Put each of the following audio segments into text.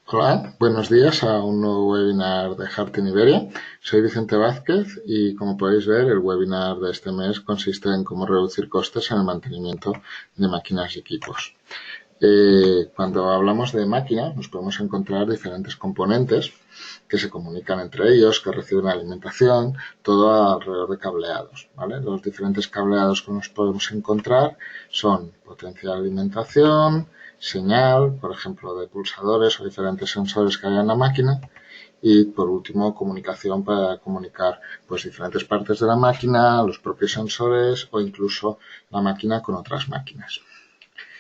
Hola, buenos días a un nuevo webinar de Heart in Iberia. Soy Vicente Vázquez y, como podéis ver, el webinar de este mes consiste en cómo reducir costes en el mantenimiento de máquinas y equipos. Cuando hablamos de máquinas, nos podemos encontrar diferentes componentes que se comunican entre ellos, que reciben alimentación, todo alrededor de cableados, ¿vale? Los diferentes cableados que nos podemos encontrar son potencia de alimentación, señal, por ejemplo, de pulsadores o diferentes sensores que hay en la máquina, y por último comunicación para comunicar pues diferentes partes de la máquina, los propios sensores o incluso la máquina con otras máquinas.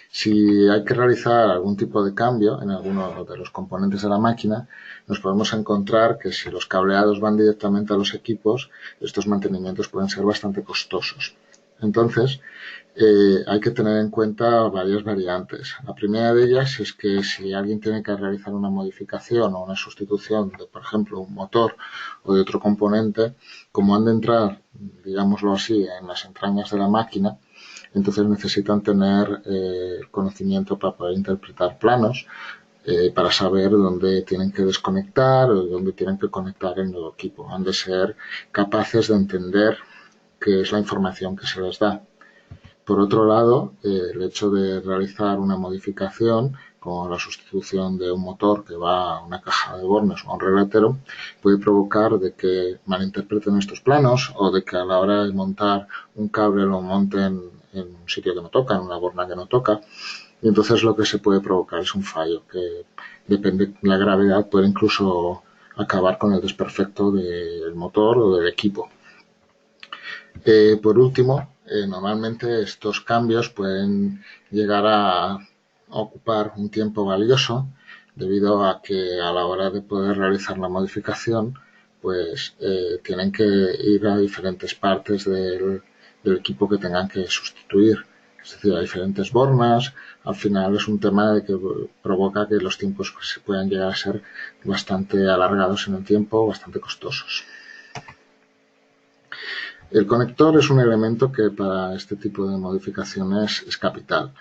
Si hay que realizar algún tipo de cambio en alguno de los componentes de la máquina, nos podemos encontrar que si los cableados van directamente a los equipos, estos mantenimientos pueden ser bastante costosos. Entonces, hay que tener en cuenta varias variantes. La primera de ellas es que si alguien tiene que realizar una modificación o una sustitución de, por ejemplo, un motor o de otro componente, como han de entrar, digámoslo así, en las entrañas de la máquina, entonces necesitan tener conocimiento para poder interpretar planos, para saber dónde tienen que desconectar o dónde tienen que conectar el nuevo equipo. Han de ser capaces de entender qué es la información que se les da. Por otro lado, el hecho de realizar una modificación, como la sustitución de un motor que va a una caja de bornes o a un reglatero, puede provocar de que malinterpreten estos planos o de que a la hora de montar un cable lo monten en un sitio que no toca, en una borna que no toca. Y entonces lo que se puede provocar es un fallo que, depende de la gravedad, puede incluso acabar con el desperfecto del motor o del equipo. Por último, normalmente estos cambios pueden llegar a ocupar un tiempo valioso debido a que a la hora de poder realizar la modificación, pues tienen que ir a diferentes partes del equipo que tengan que sustituir. Es decir, a diferentes bornas. Al final es un tema de que provoca que los tiempos se puedan llegar a ser bastante alargados en el tiempo, bastante costosos. El conector es un elemento que para este tipo de modificaciones es capital.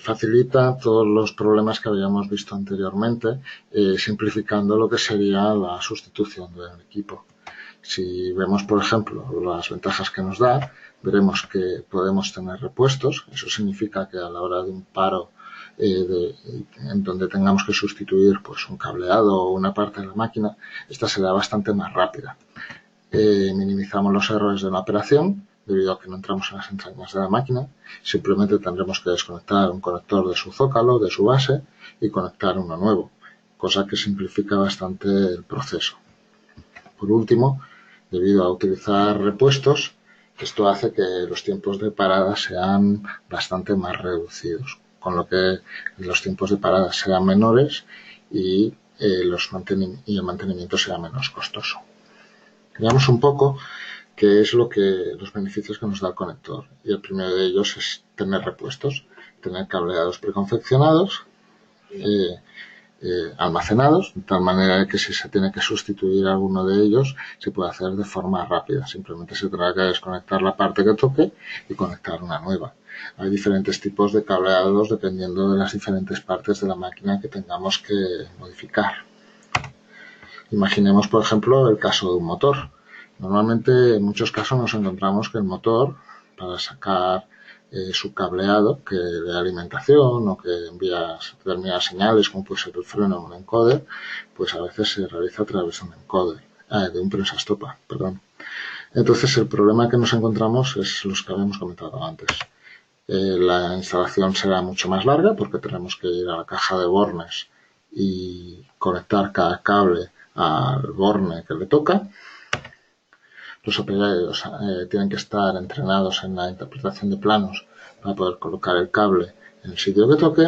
Facilita todos los problemas que habíamos visto anteriormente, simplificando lo que sería la sustitución del equipo. Si vemos, por ejemplo, las ventajas que nos da, veremos que podemos tener repuestos. Eso significa que a la hora de un paro en donde tengamos que sustituir pues, un cableado o una parte de la máquina, esta será bastante más rápida. Minimizamos los errores de la operación debido a que no entramos en las entrañas de la máquina. Simplemente tendremos que desconectar un conector de su zócalo, de su base, y conectar uno nuevo, cosa que simplifica bastante el proceso. Por último, debido a utilizar repuestos, esto hace que los tiempos de parada sean bastante más reducidos, con lo que los tiempos de parada sean menores y el mantenimiento sea menos costoso. Veamos un poco qué es los beneficios que nos da el conector. Y el primero de ellos es tener repuestos, tener cableados preconfeccionados, almacenados, de tal manera que si se tiene que sustituir alguno de ellos, se puede hacer de forma rápida. Simplemente se tendrá que desconectar la parte que toque y conectar una nueva. Hay diferentes tipos de cableados dependiendo de las diferentes partes de la máquina que tengamos que modificar. Imaginemos, por ejemplo, el caso de un motor. Normalmente, en muchos casos, nos encontramos que el motor, para sacar su cableado que de alimentación o que envía determinadas señales, como puede ser el freno o un encoder, pues a veces se realiza a través de un encoder, de un prensa-estopa, perdón. Entonces, el problema que nos encontramos es los que habíamos comentado antes. La instalación será mucho más larga porque tenemos que ir a la caja de bornes y conectar cada cable al borne que le toca. Los operarios tienen que estar entrenados en la interpretación de planos para poder colocar el cable en el sitio que toque,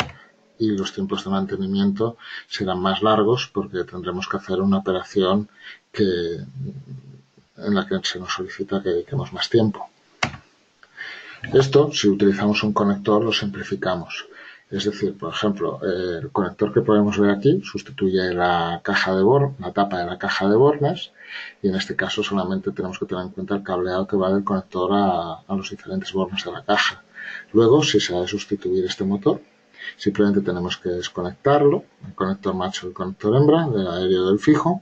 y los tiempos de mantenimiento serán más largos porque tendremos que hacer una operación en la que se nos solicita que dediquemos más tiempo. Esto, si utilizamos un conector, lo simplificamos. Es decir, por ejemplo, el conector que podemos ver aquí sustituye la tapa de la caja de bornes, y en este caso solamente tenemos que tener en cuenta el cableado que va del conector a los diferentes bornes de la caja. Luego, si se ha de sustituir este motor, Simplemente tenemos que desconectarlo, el conector macho y el conector hembra, del aéreo del fijo,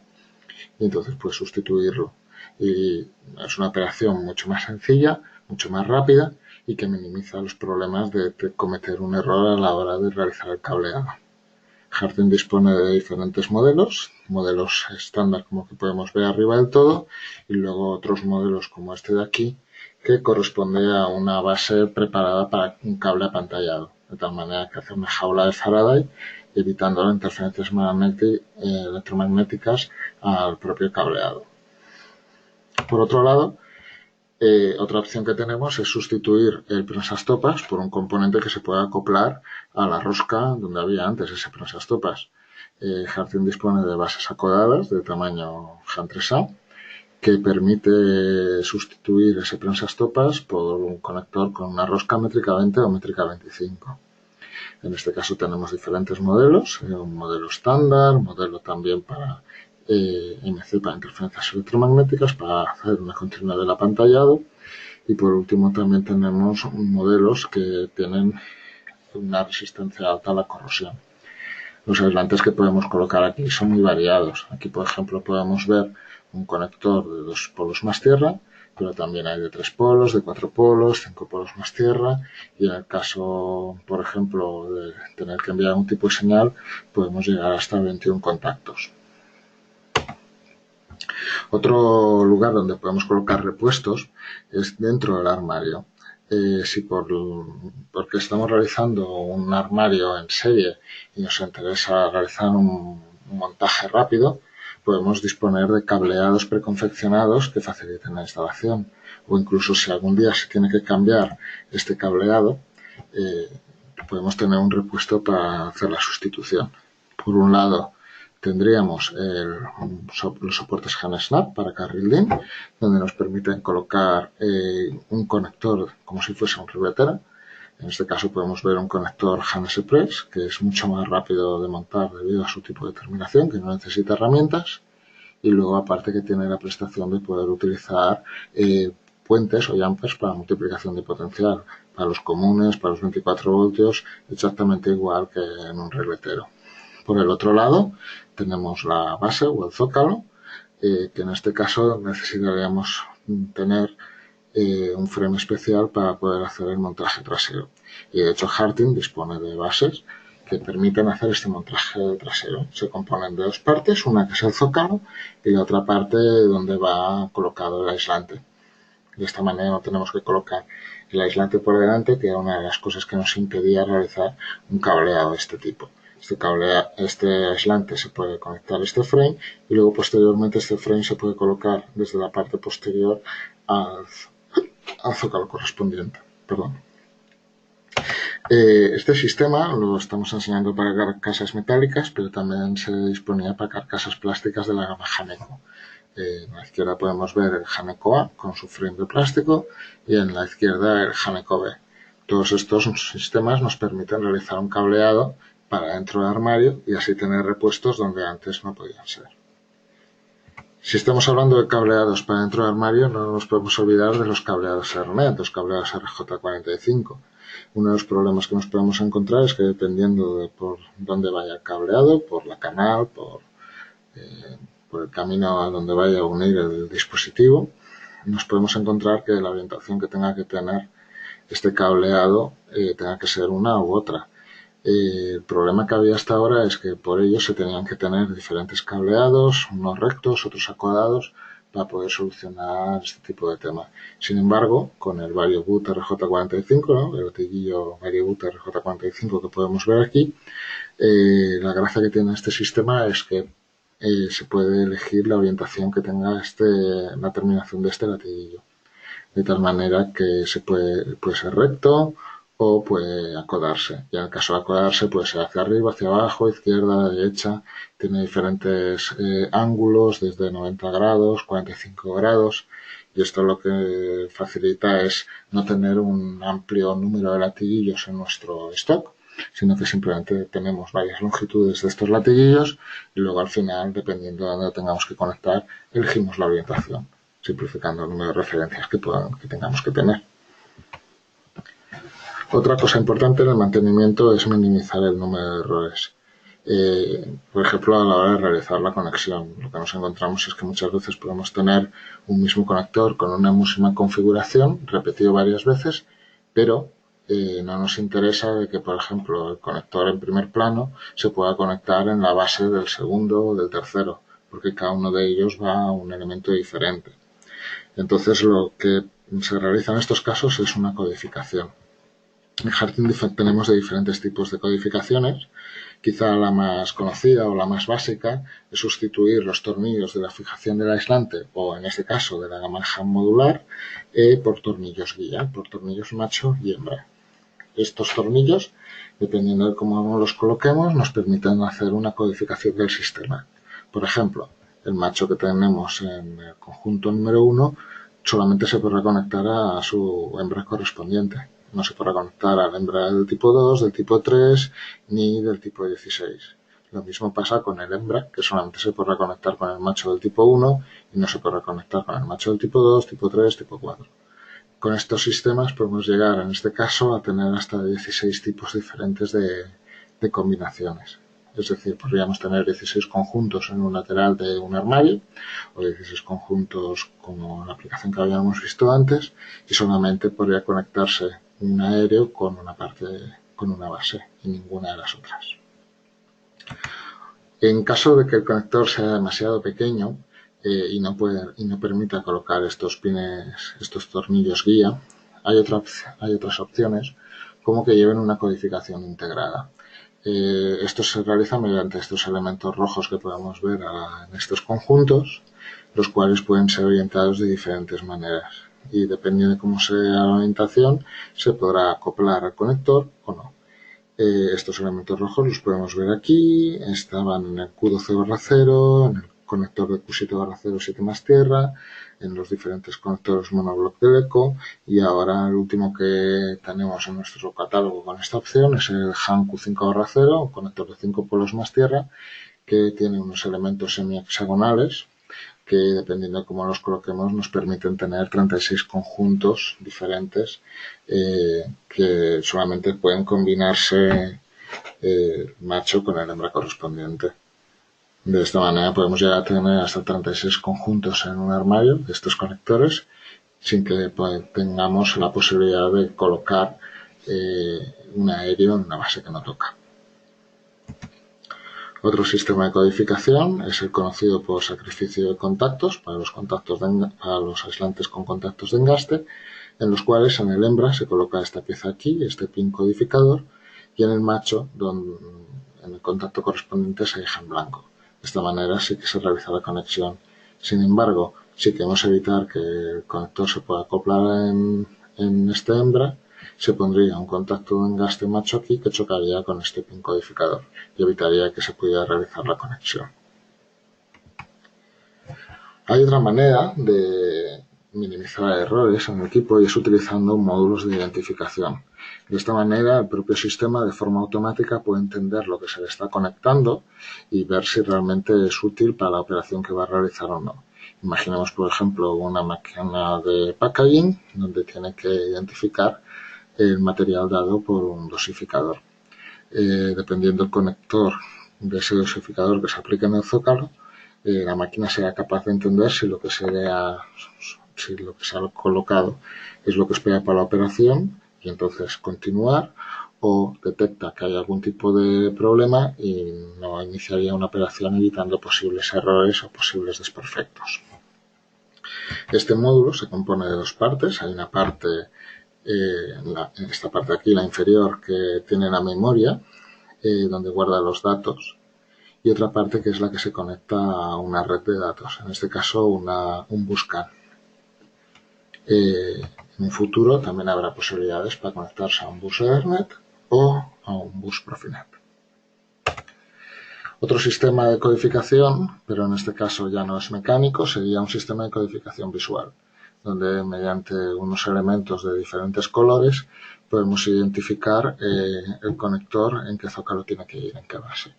y entonces pues sustituirlo. Y es una operación mucho más sencilla, mucho más rápida y que minimiza los problemas de cometer un error a la hora de realizar el cableado. Harting dispone de diferentes modelos estándar como que podemos ver arriba del todo, y luego otros modelos como este de aquí, que corresponde a una base preparada para un cable apantallado, de tal manera que hace una jaula de Faraday, evitando las interferencias electromagnéticas al propio cableado. Por otro lado, otra opción que tenemos es sustituir el prensastopas por un componente que se pueda acoplar a la rosca donde había antes ese prensastopas. Harting dispone de bases acodadas de tamaño Han 3A que permite sustituir ese prensastopas por un conector con una rosca métrica 20 o métrica 25. En este caso tenemos diferentes modelos, un modelo estándar, un modelo también para MC, para interferencias electromagnéticas, para hacer una continua del apantallado, y por último también tenemos modelos que tienen una resistencia alta a la corrosión. Los aislantes que podemos colocar aquí son muy variados. Aquí, por ejemplo, podemos ver un conector de 2 polos más tierra, pero también hay de 3 polos, de 4 polos, 5 polos más tierra, y en el caso, por ejemplo, de tener que enviar un tipo de señal, podemos llegar hasta 21 contactos. Otro lugar donde podemos colocar repuestos es dentro del armario. Si porque estamos realizando un armario en serie y nos interesa realizar un montaje rápido, podemos disponer de cableados preconfeccionados que faciliten la instalación. O incluso si algún día se tiene que cambiar este cableado, podemos tener un repuesto para hacer la sustitución. Por un lado, tendríamos los soportes HANSnap para carril DIN, donde nos permiten colocar un conector como si fuese un ribetera. En este caso podemos ver un conector HANS-Press, que es mucho más rápido de montar debido a su tipo de terminación, que no necesita herramientas, y luego aparte que tiene la prestación de poder utilizar puentes o jumpers para multiplicación de potencial, para los comunes, para los 24 voltios, exactamente igual que en un regletero. Por el otro lado, tenemos la base o el zócalo, que en este caso necesitaríamos tener un frame especial para poder hacer el montaje trasero. Y de hecho Harting dispone de bases que permiten hacer este montaje trasero. Se componen de 2 partes, una que es el zócalo y la otra parte donde va colocado el aislante. De esta manera no tenemos que colocar el aislante por delante, que era una de las cosas que nos impedía realizar un cableado de este tipo. Este aislante se puede conectar a este frame y luego posteriormente este frame se puede colocar desde la parte posterior al zócalo correspondiente. Perdón. Este sistema lo estamos enseñando para carcasas metálicas, pero también se disponía para carcasas plásticas de la gama Haneco. En la izquierda podemos ver el Haneco A con su frame de plástico y en la izquierda el Haneco B. Todos estos sistemas nos permiten realizar un cableado para dentro del armario y así tener repuestos donde antes no podían ser. Si estamos hablando de cableados para dentro del armario, no nos podemos olvidar de los cableados Ethernet, los cableados RJ45. Uno de los problemas que nos podemos encontrar es que dependiendo de por dónde vaya el cableado, por la canal, por el camino a donde vaya a unir el dispositivo, nos podemos encontrar que la orientación que tenga que tener este cableado tenga que ser una u otra. El problema que había hasta ahora es que por ello se tenían que tener diferentes cableados, unos rectos, otros acodados, para poder solucionar este tipo de temas. Sin embargo, con el VarioBoot RJ45, ¿no? El latiguillo VarioBoot RJ45 que podemos ver aquí, la gracia que tiene este sistema es que se puede elegir la orientación que tenga la terminación de este latiguillo. De tal manera que puede ser recto o puede acodarse. Y en el caso de acodarse puede ser hacia arriba, hacia abajo, izquierda, derecha. Tiene diferentes ángulos desde 90 grados, 45 grados. Y esto lo que facilita es no tener un amplio número de latiguillos en nuestro stock, sino que simplemente tenemos varias longitudes de estos latiguillos y luego al final, dependiendo de dónde tengamos que conectar, elegimos la orientación, simplificando el número de referencias que tengamos que tener. Otra cosa importante en el mantenimiento es minimizar el número de errores. Por ejemplo, a la hora de realizar la conexión, lo que nos encontramos es que muchas veces podemos tener un mismo conector con una misma configuración repetido varias veces, pero no nos interesa de que, por ejemplo, el conector en primer plano se pueda conectar en la base del segundo o del tercero, porque cada uno de ellos va a un elemento diferente. Entonces, lo que se realiza en estos casos es una codificación. En Harting tenemos de diferentes tipos de codificaciones. Quizá la más conocida o la más básica es sustituir los tornillos de la fijación del aislante, o en este caso de la margen modular, por tornillos guía, por tornillos macho y hembra. Estos tornillos, dependiendo de cómo los coloquemos, nos permiten hacer una codificación del sistema. Por ejemplo, el macho que tenemos en el conjunto número 1 solamente se podrá conectar a su hembra correspondiente. No se podrá conectar a la hembra del tipo 2, del tipo 3, ni del tipo 16. Lo mismo pasa con el hembra, que solamente se podrá conectar con el macho del tipo 1 y no se podrá conectar con el macho del tipo 2, tipo 3, tipo 4. Con estos sistemas podemos llegar, en este caso, a tener hasta 16 tipos diferentes de combinaciones. Es decir, podríamos tener 16 conjuntos en un lateral de un armario o 16 conjuntos como la aplicación que habíamos visto antes y solamente podría conectarse un aéreo con una base y ninguna de las otras. En caso de que el conector sea demasiado pequeño y no permita colocar estos tornillos guía, hay otras opciones como que lleven una codificación integrada. Esto se realiza mediante estos elementos rojos que podemos ver en estos conjuntos, los cuales pueden ser orientados de diferentes maneras. Y dependiendo de cómo sea la orientación, se podrá acoplar al conector o no. Estos elementos rojos los podemos ver aquí, estaban en el Q12/0, en el conector de Q7/0 7 más tierra, en los diferentes conectores monoblock del ECO y ahora el último que tenemos en nuestro catálogo con esta opción es el Han Q5/0, un conector de 5 polos más tierra que tiene unos elementos semi-hexagonales que dependiendo de cómo los coloquemos nos permiten tener 36 conjuntos diferentes que solamente pueden combinarse el macho con el hembra correspondiente. De esta manera podemos llegar a tener hasta 36 conjuntos en un armario de estos conectores sin que tengamos la posibilidad de colocar un aéreo en una base que no toca. Otro sistema de codificación es el conocido por sacrificio de contactos para los aislantes con contactos de engaste, en los cuales en el hembra se coloca esta pieza aquí, este pin codificador, y en el macho, en el contacto correspondiente, se deja en blanco. De esta manera sí que se realiza la conexión. Sin embargo, si queremos evitar que el conector se pueda acoplar en este hembra, se pondría un contacto de engaste macho aquí que chocaría con este pin codificador y evitaría que se pudiera realizar la conexión. Hay otra manera de minimizar errores en el equipo y es utilizando módulos de identificación. De esta manera, el propio sistema de forma automática puede entender lo que se le está conectando y ver si realmente es útil para la operación que va a realizar o no. Imaginemos, por ejemplo, una máquina de packaging donde tiene que identificar el material dado por un dosificador. Dependiendo del conector de ese dosificador que se aplique en el zócalo, la máquina será capaz de entender si lo que se ha colocado es lo que espera para la operación y entonces continuar, o detecta que hay algún tipo de problema y no iniciaría una operación evitando posibles errores o posibles desperfectos. Este módulo se compone de dos partes. Hay una parte en esta parte de aquí, la inferior, que tiene la memoria, donde guarda los datos, y otra parte que es la que se conecta a una red de datos, en este caso un buscan. En un futuro también habrá posibilidades para conectarse a un bus Ethernet o a un bus Profinet. Otro sistema de codificación, pero en este caso ya no es mecánico, sería un sistema de codificación visual, donde mediante unos elementos de diferentes colores podemos identificar el conector en qué zócalo tiene que ir, en qué base.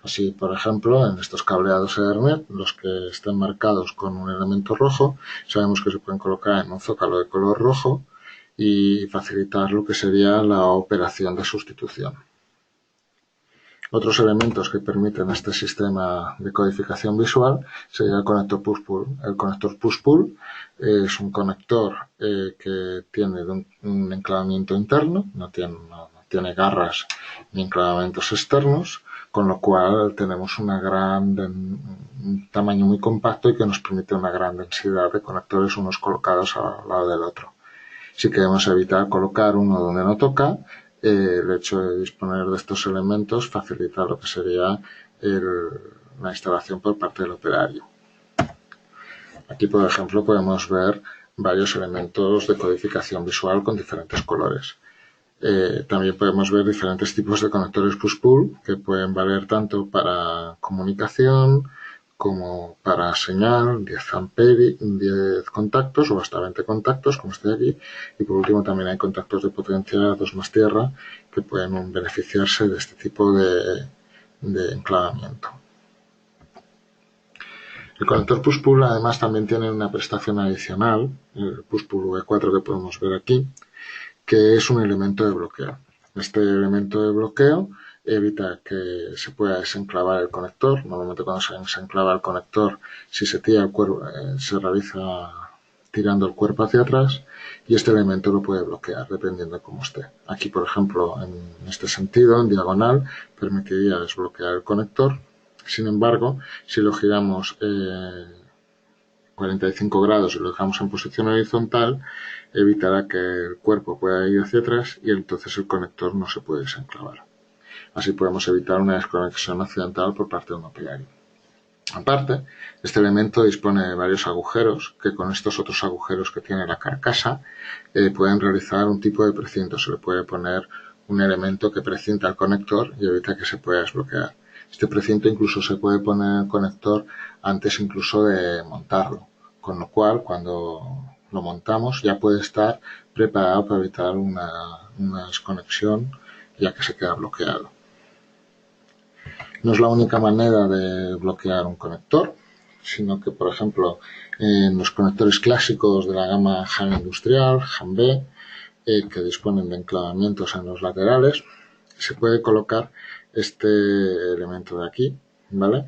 Así, por ejemplo, en estos cableados Ethernet, los que estén marcados con un elemento rojo, sabemos que se pueden colocar en un zócalo de color rojo y facilitar lo que sería la operación de sustitución. Otros elementos que permiten este sistema de codificación visual sería el conector push-pull. El conector push-pull es un conector que tiene un enclavamiento interno, no tiene garras ni enclavamientos externos, con lo cual tenemos un tamaño muy compacto y que nos permite una gran densidad de conectores unos colocados al lado del otro. Si queremos evitar colocar uno donde no toca, el hecho de disponer de estos elementos facilita lo que sería la instalación por parte del operario. Aquí, por ejemplo, podemos ver varios elementos de codificación visual con diferentes colores. También podemos ver diferentes tipos de conectores push-pull que pueden valer tanto para comunicación como para señal, 10 contactos o hasta 20 contactos, como este de aquí. Y por último también hay contactos de potencia 2 más tierra que pueden beneficiarse de este tipo de enclavamiento. El conector push-pull además también tiene una prestación adicional, el push-pull V4 que podemos ver aquí, que es un elemento de bloqueo. Este elemento de bloqueo evita que se pueda desenclavar el conector. Normalmente cuando se desenclava el conector, si se tira el cuerpo, se realiza tirando el cuerpo hacia atrás y este elemento lo puede bloquear dependiendo de cómo esté. Aquí, por ejemplo, en este sentido, en diagonal, permitiría desbloquear el conector. Sin embargo, si lo giramos 45 grados y lo dejamos en posición horizontal, evitará que el cuerpo pueda ir hacia atrás y entonces el conector no se puede desenclavar. Así podemos evitar una desconexión accidental por parte de un operario. Aparte, este elemento dispone de varios agujeros que con estos otros agujeros que tiene la carcasa pueden realizar un tipo de precinto. Se le puede poner un elemento que precinta el conector y evita que se pueda desbloquear. Este precinto incluso se puede poner en el conector antes incluso de montarlo, con lo cual cuando lo montamos ya puede estar preparado para evitar una desconexión ya que se queda bloqueado. No es la única manera de bloquear un conector, sino que, por ejemplo, en los conectores clásicos de la gama Han Industrial, Han B, que disponen de enclavamientos en los laterales, se puede colocar este elemento de aquí, ¿vale?,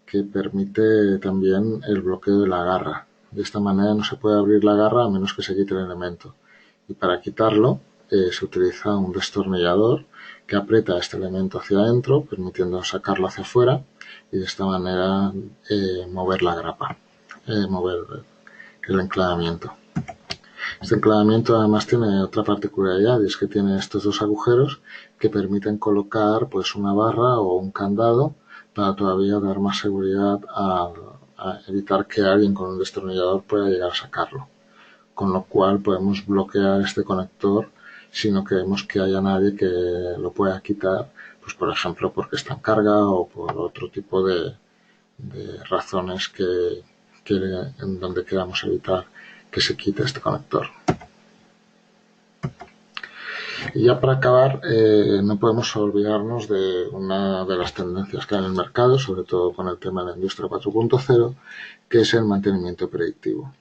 que permite también el bloqueo de la garra. De esta manera no se puede abrir la garra a menos que se quite el elemento. Y para quitarlo se utiliza un destornillador que aprieta este elemento hacia adentro, permitiendo sacarlo hacia afuera y de esta manera mover la grapa, mover el enclavamiento. Este enclavamiento además tiene otra particularidad y es que tiene estos dos agujeros que permiten colocar pues una barra o un candado para todavía dar más seguridad a evitar que alguien con un destornillador pueda llegar a sacarlo. Con lo cual podemos bloquear este conector si no queremos que haya nadie que lo pueda quitar, pues por ejemplo porque está en carga o por otro tipo de razones en donde queramos evitar que se quite este conector. Y ya para acabar, no podemos olvidarnos de una de las tendencias que hay en el mercado, sobre todo con el tema de la industria 4.0, que es el mantenimiento predictivo.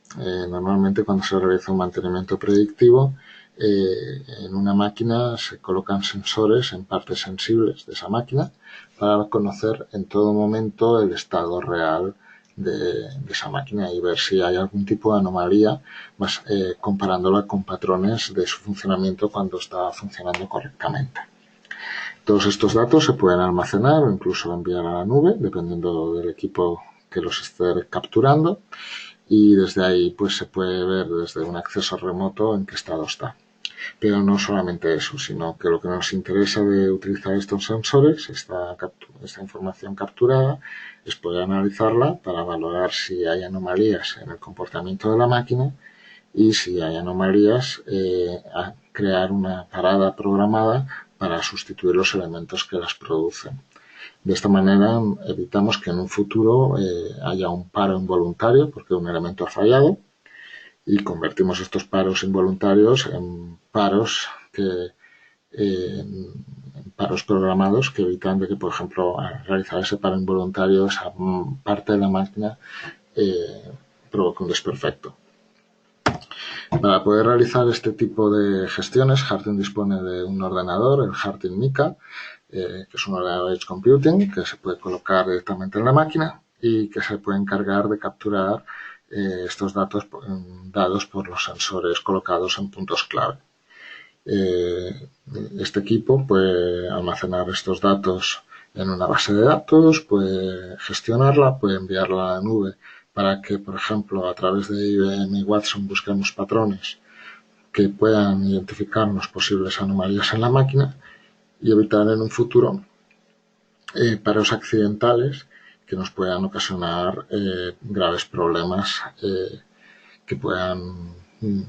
Normalmente cuando se realiza un mantenimiento predictivo, en una máquina se colocan sensores en partes sensibles de esa máquina para conocer en todo momento el estado real de esa máquina y ver si hay algún tipo de anomalía, comparándola con patrones de su funcionamiento cuando está funcionando correctamente. Todos estos datos se pueden almacenar o incluso enviar a la nube, dependiendo del equipo que los esté capturando, y desde ahí pues se puede ver desde un acceso remoto en qué estado está. Pero no solamente eso, sino que lo que nos interesa de utilizar estos sensores, esta información capturada, es poder analizarla para valorar si hay anomalías en el comportamiento de la máquina y si hay anomalías, crear una parada programada para sustituir los elementos que las producen. De esta manera evitamos que en un futuro haya un paro involuntario porque un elemento ha fallado y convertimos estos paros involuntarios en paros paros programados que evitan de que, por ejemplo, al realizar ese paro involuntario, esa parte de la máquina provoque un desperfecto. Para poder realizar este tipo de gestiones, Harting dispone de un ordenador, el Harting Mica, que es un ordenador Edge Computing, que se puede colocar directamente en la máquina y que se puede encargar de capturar estos datos dados por los sensores colocados en puntos clave. Este equipo puede almacenar estos datos en una base de datos, puede gestionarla, puede enviarla a la nube para que, por ejemplo, a través de IBM y Watson busquemos patrones que puedan identificarnos posibles anomalías en la máquina y evitar en un futuro paros accidentales que nos puedan ocasionar graves problemas que puedan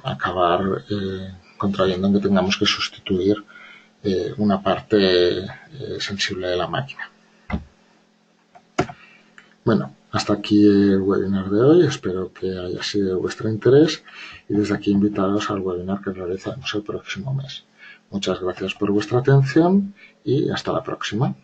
acabar contrayendo en que tengamos que sustituir una parte sensible de la máquina. Bueno, hasta aquí el webinar de hoy. Espero que haya sido de vuestro interés y desde aquí invitaros al webinar que realizaremos el próximo mes. Muchas gracias por vuestra atención y hasta la próxima.